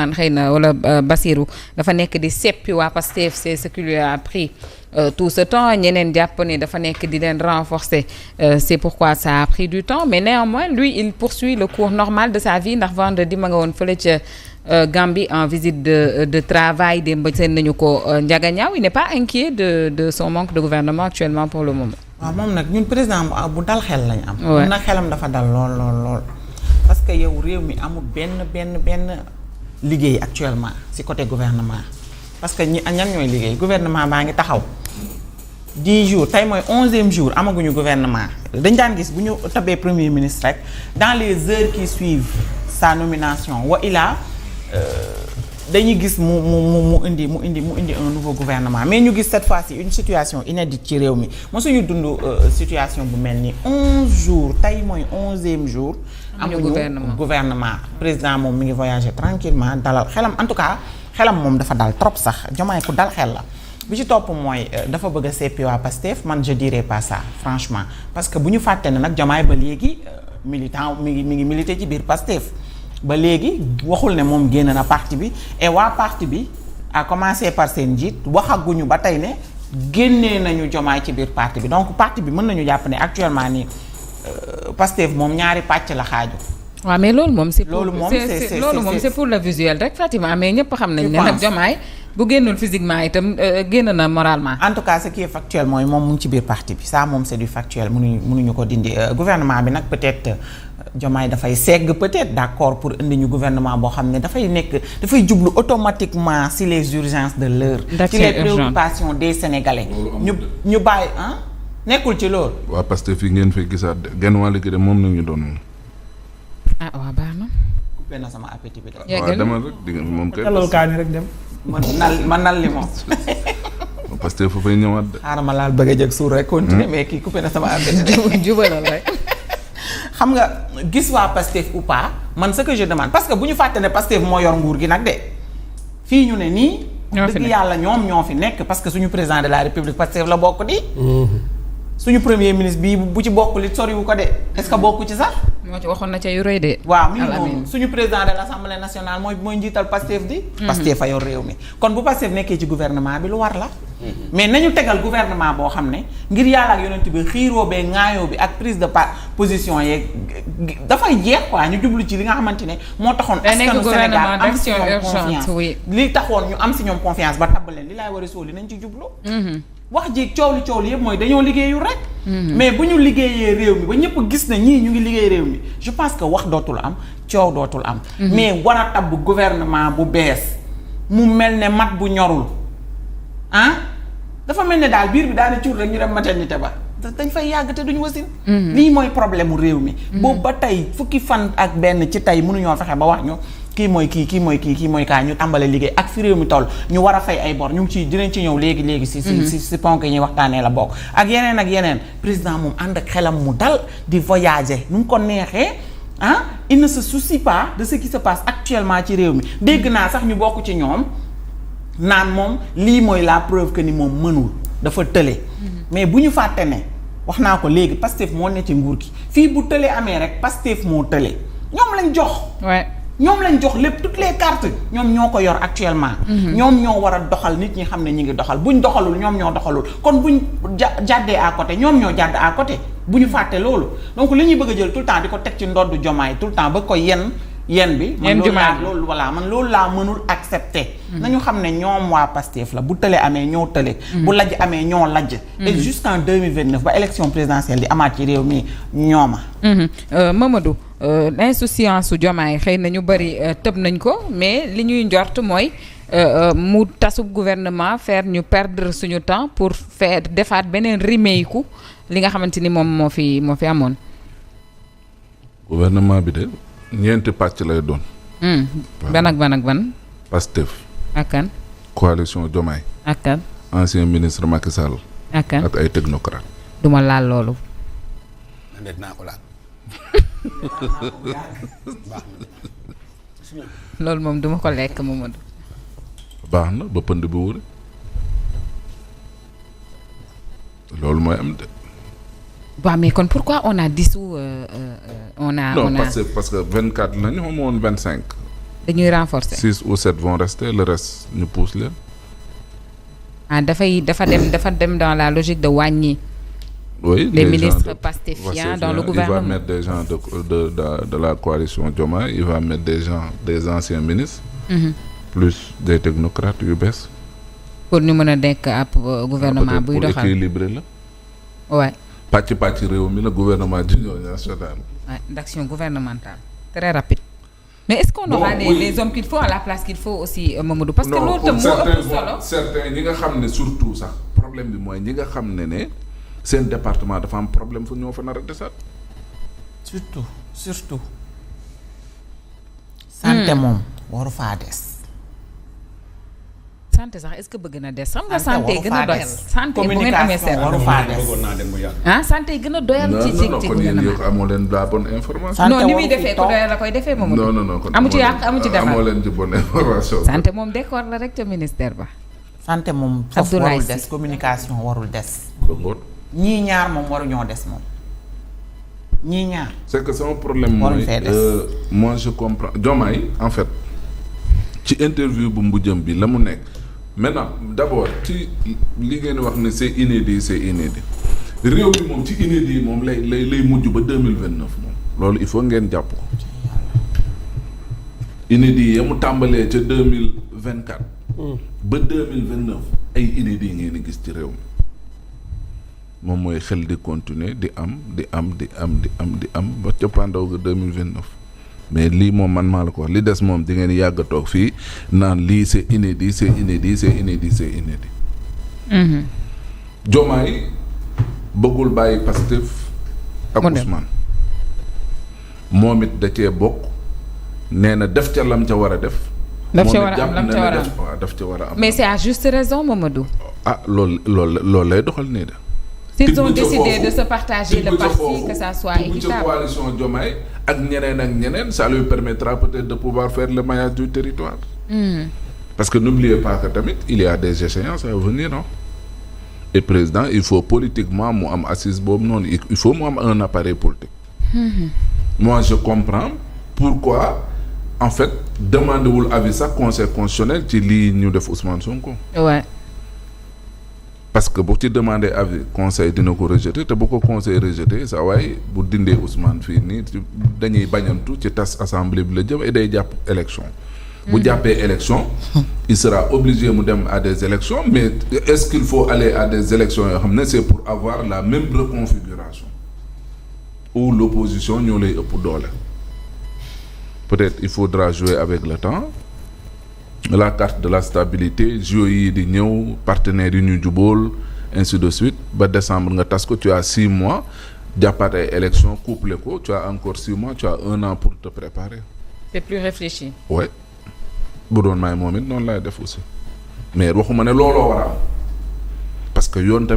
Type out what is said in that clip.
xëy na wala Bassirou dafa nekk di seppi waa Pastef c'est ce qui lui a pris tout ce temps ñeneen jàpp ne dafa nekk di leen renforcer c'est pourquoi ça a pris du temps mais néanmoins lui il poursuit le cours normal de sa vie ndax vendredi ma nga woon fële ca Gambie en visite de travail démb seen nañu ko Ndiaganiao il n'est pas inquiet de son manque de gouvernement actuellement pour le moment. waaw moom nag ñun président bu dal xel lañ am. moom nag xelam dafa dal lool parce que yow réew mi amul benn liggéey actuellement ci côté gouvernement parce que ñan ñooy liggéey gouvernement baa ngi taxaw 10 jours tey mooy 11e jour amaguñu gouvernement dañ daan gis bu ñu tabee premier ministre rek dans les heures qui suivent sa nomination wa ilaa dañuy gis mu indi un nouveau gouvernement mais ñu gis cette fois-ci une situation inédite ci réew mi mosuñu dund situation bu mel ni 11 jours tey mooy 11e jour amuñu gouvernement président moom mi ngi voyager tranquillement dalal xelam en tout cas xelam moom dafa dal trop sax Diomaye ku dal xel la bi ci topp mooy dafa bëgg a seppi waa Pastef man je dirais pas ça franchement parce que bu ñu fàtte ne nag Diomaye ba léegi militant mi ngi milité ci biir Pastef ba léegi waxul ne moom génn na parti bi et waa parti bi à commencer par seen njiit waxaguñu ba tey ne génnee nañu Diomaye ci biir parti bi donc parti bi mën nañu jàpp ne actuellement nii Pastef moom ñaari pàcc la xaaju. waaw mais loolu moom c'est pour le visuel rek Fatima mais ñëpp xam nañ ne nag Diomaye bu génnul physiquement itam génn na moralement. en tout cas ce qui est factuel mooy moom mu ngi ci biir parti bi ça moom c'est du factuel mënuñu ko dindi gouvernement bi nag peut-être Diomaye dafay segg peut-être d'accord pour indi ñu gouvernement boo xam ne dafay jublu automatiquement si les urgences de l'heure ci les préoccupations des Sénégalais ñu bàyyi nekkul ci loolu. waa Pastef fi ngeen fay gisaat genn wàll gi de moom nañu doon moom. waaw baax na. coupé na sama appétit bi de. waaw demal rek di nga moom kay. loolu kaani rek dem. man nal li moom. Pastef fa fay ñëwaat de. xaaral ma laal bëgg a jëg suur rek continuer mais kii coupé na sama appétit. jubalal rek. xam nga gis waa Pastef ou pas man ce que je demande parce que bu ñu fàtte ne Pastef moo yor nguur gi nag de fii ñu ne nii. dëgg yàlla ñoom ñoo fi nekk parce que suñu président de la République Pastef la bokk di. suñu premier ministre bii bu ci bokkul it soriwu ko de est-ce que bokku ci sax. moo ci waxoon na ca yu rëy de. waaw mi ngi moom suñu président de l'Assemblée nationale mooy njiital Pastef di. Pastef a yor réew mi kon bu Pastef nekkee ci gouvernement bi lu war la. mais nañu tegal gouvernement boo xam ne ngir yàlla ak yonent bi xiiroo bee ŋaayoo bi ak prise de position yeeg dafay jeex quoi ñu jublu ci li nga xamante ne moo taxoon. askanu Sénégal am si ñoom confiance li taxoon ñu am si ñoom confiance ba tabb leen li laay war a sóoli nañ ci jublu. wax ji coow li yëpp mooy dañoo liggéeyu rek. mais bu ñu liggéeyee réew mi ba ñëpp gis na ñii ñu ngi liggéey réew mi je pense que wax dootul am coow dootul am. mais war a tabb gouvernement bu bees mu mel ne mat bu ñorul dafa mel ne daal biir bi daane cuur rek ñu dem maternité ba dañ fay yàgg te duñu wasin. lii mooy problème mu réew mi. boobu ba tey fukki fan ak benn ci tey mënuñoo fexe ba wax ñu. kii mooy kaa ñu tàmbale liggéey ak fi réew mi toll ñu war a fay ay bor ñu ngi ci dinañ ci ñëw léegi si ponk yi ñuy waxtaanee la bokk ak yeneen président moom ànd ak xelam mu dal di voyager nu mu ko neexee il ne se soucie pas de ce qui se passe actuellement ci réew mi dégg naa sax ñu bokk ci ñoom naan moom lii mooy la preuve que ni moom mënul dafa tële mais bu ñu fàtte ne wax naa ko léegi Pastef moo ne ci nguur gi fii bu tële amee rek Pastef moo tële ñoom lañ jox ñoom lañ jox lépp toutes les cartes ñoom ñoo ko yor actuellement. ñoom ñoo war a doxal nit ñi xam ne ñi ngi doxal buñ doxalul ñoom ñoo doxalul kon buñ jàddee à côté ñoom ñoo jàdd à côté bu ñu fàtte loolu donc li ñuy bëgg a jël tout le temps di ko teg ci ndoddu Diomaye tout le temps ba ko yen bi. man loolu laa mënul accepter. nañu xam ne ñoom waa Pastef la bu tële amee ñoo tële. bu lajj amee ñoo lajj. et jusqu'en 2029 ba élection présidentielle di amaat ci réew mi ñooma. Mamadou. L'insouciance su Diomaye xëy na ñu bëri tëb nañ ko mais li ñuy njort mooy mu tasub gouvernement faire ñu perdre suñu temps pour faire defaat beneen remake li nga xamante ni moom moo fi amoon. gouvernement bi de ñeenti pàcc lay doon. ban ak ban. Pastef. ak kan. coalition Diomaye. ak kan. ancien ministre Macky Sall. ak kan ak ay technocrates. duma laal loolu. naa ko laal. loolu moom duma ko lekk Mamadou. baax na ba pënd bi wuri loolu mooy am de. waaw mais kon pourquoi on a dissous non parce que 24 lañu xam woon 25 dañuy renforcer. 6 ou 7 vont rester le reste ñu pousse leen. dafa dem dans la logique de wàññi. Oui, les ministres pastefiens dans le gouvernement. Il va mettre des gens de la coalition Diomaye, il va mettre des anciens ministres, plus des technocrates yu bees. pour ñu mën a nekk ab gouvernement buy doxal pour équilibrer la. ouais. pàcc réew mi la gouvernement d'union nationale. Ouais, d'action gouvernementale très rapide. mais est-ce qu'on aura les hommes qu'il faut à la place qu'il faut aussi Mamadou. parce que loolu tam moo ëpp solo. certains ñi nga xam ne surtout sax problème bi mooy ñi nga xam ne seen département dafa am problème fu ñoo fa nar a desaat. surtout. santé moom waru faa des. santé sax est-ce que bëgg na des xam nga santé gën a doyal. santé bu ngeen amee seen waru faa des. santé gën a doyal. ci kon yéen yëpp amoo leen la bonne information. non ni muy defee ku doyal la koy defee moom. non kon amu ci yàq amu ci defar amoo leen ci bonne information. santé moom décor la rek ca ministère ba. santé moom foofu warul des communication warul des. ñii ñaar moom waruñoo des moom. ñii ñaar. c'est que sama problème mooy moi je comprends Diomaye en fait ci interview bu mbujjam bi la mu nekk. maintenant d'abord ci li ngeen wax ne c'est inédit réew mi moom ci inédit moom lay mujj ba 2029 moom loolu il faut ngeen jàpp ko inédit ya mu tàmbalee ca 2024 ba 2029 ay inédit ngeen di gis ci réew mi moom mooy xel di continuer di am ba cappaandaw ga 2029 mais lii moom man maa la ko wax li des moom di ngeen yàgg a toog fii naan lii c'est inédit. Diomaye bëggul bàyyi Pastef ak Ousmane moom it da cee bokk nee na def ca lam ca war a def. daf ca war a am lam ca war a am daf ca war a am. mais c'est à juste raison Mamadou. loolu lay doxal nii de. s'ils ont décidé de se partager le parti que ça soit équitable. coalition Diomaye ak ñeneen ça lui permettra peut-être de pouvoir faire le maillage du territoire. Parce que n'oubliez pas que tamit il y a des échéances à venir non. Et président il faut politiquement mu am assise boobu noonu il faut mu am un appareil politique. Moi je comprends pourquoi en fait demandé wul avis sax conseil constitutionnel ci lii ñu def Ousmane Sonko. Ouais. parce que bu ci demander avis conseil dina ko rejeter te bu ko conseil rejeter saa waaye bu dindee Ousmane fii nii dañuy bañantu ci tas assemblée bi la jëm et day jàpp élection. bu jàppee élection il sera obligé mu dem à des élections mais est-ce qu'il faut aller à des élections yoo xam ne c'est pour avoir la même reconfiguration où l'opposition ñoo lay ëpp doole. Peut-être il faudra jouer avec le temps. La carte de la stabilité jeux yi di ñëw partenaires yi ñu jubóol ainsi de suite ba décembre nga tas ko tu as 6 mois jàppaat ay élection couplé ko tu as encore 6 mois tu as 1 an pour te préparer. C'est plus réfléchi. Ouais bu doon maay moom it noonu laay def aussi mais waxuma ne looloo war a am parce que yoon tamit